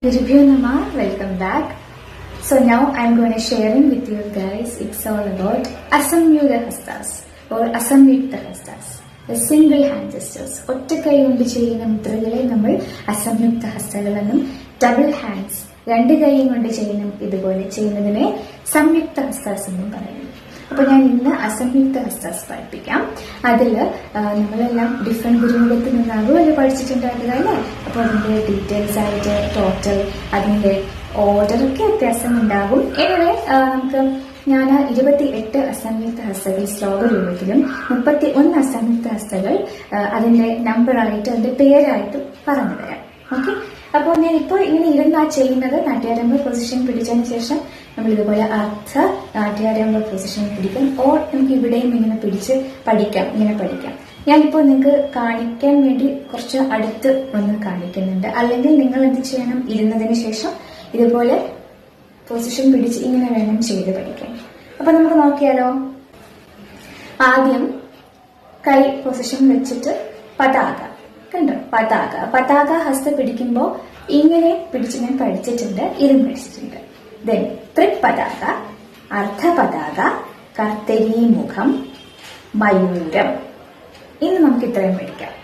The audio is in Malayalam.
Review Nama, welcome back. So now I'm going to sharing with you guys. It's all about Asamyukta Hastas or Asamyukta Hastas. The single hand gestures. ഒറ്റക്കൈ കൊണ്ട് ചെയ്യുന്ന മുദ്രകളെ നമ്മൾ അസംയുക്ത ഹസ്തകളെന്നും ഡബിൾ ഹാൻഡ്സ് രണ്ട് കൈയും കൊണ്ട് ചെയ്യുന്ന ഇതുപോലെ ചെയ്യുന്നതിനെ സംയുക്ത ഹസ്താസ് എന്നും പറയുന്നു. അപ്പൊ ഞാൻ ഇന്ന് അസംയുക്ത ഹസ്താസ് പഠിപ്പിക്കാം. അതില് നമ്മളെല്ലാം ഡിഫറെന്റ് ഗുരുമുഖത്തിൽ നിന്നാകും അല്ലെ പഠിച്ചിട്ടുണ്ടാകുക അല്ലേ? അപ്പൊ അതിന്റെ ഡീറ്റെയിൽസ് ആയിട്ട് ടോട്ടൽ അതിന്റെ ഓർഡർ ഒക്കെ വ്യത്യാസം ഉണ്ടാകും. എനിവേ നമുക്ക് ഞാൻ 28 അസംയുക്ത ഹസ്തകൾ ശ്ലോക രൂപത്തിലും 31 അസംയുക്ത ഹസ്തകൾ അതിന്റെ നമ്പറായിട്ട് അതിന്റെ പേരായിട്ടും പറഞ്ഞു തരാം. ഓക്കെ, അപ്പോൾ ഞാൻ ഇപ്പോൾ ഇങ്ങനെ ഇരുന്നാ ചെയ്യുന്നത് നാട്യാരംഭ പൊസിഷൻ പിടിച്ചതിന് ശേഷം നമ്മൾ ഇതുപോലെ അർത്ഥ നാട്യാരംഭ പൊസിഷൻ പിടിക്കും. ഓർ നമുക്ക് ഇവിടെയും ഇങ്ങനെ പിടിച്ച് പഠിക്കാം, ഇങ്ങനെ പഠിക്കാം. ഞാനിപ്പോൾ നിങ്ങൾക്ക് കാണിക്കാൻ വേണ്ടി കുറച്ച് അടുത്ത് വന്ന് കാണിക്കുന്നുണ്ട്. അല്ലെങ്കിൽ നിങ്ങൾ എന്ത് ചെയ്യണം, ഇരുന്നതിന് ശേഷം ഇതുപോലെ പൊസിഷൻ പിടിച്ച് ഇങ്ങനെ വേണം ചെയ്ത് പഠിക്കാൻ. അപ്പൊ നമുക്ക് നോക്കിയാലോ. ആദ്യം കൈ പൊസിഷൻ വെച്ചിട്ട് പതാക കണ്ടോ, പതാക ഹസ്ത പിടിക്കുമ്പോ ഇങ്ങനെ പിടിച്ച് ഞാൻ പഠിച്ചിട്ടുണ്ട്, ഇതും പഠിച്ചിട്ടുണ്ട്. ദെൻ ത്രിപതാക, അർദ്ധപതാക, കർത്തരീമുഖം, മയൂരം. ഇന്ന് നമുക്ക് ഇത്രയും പഠിക്കാം.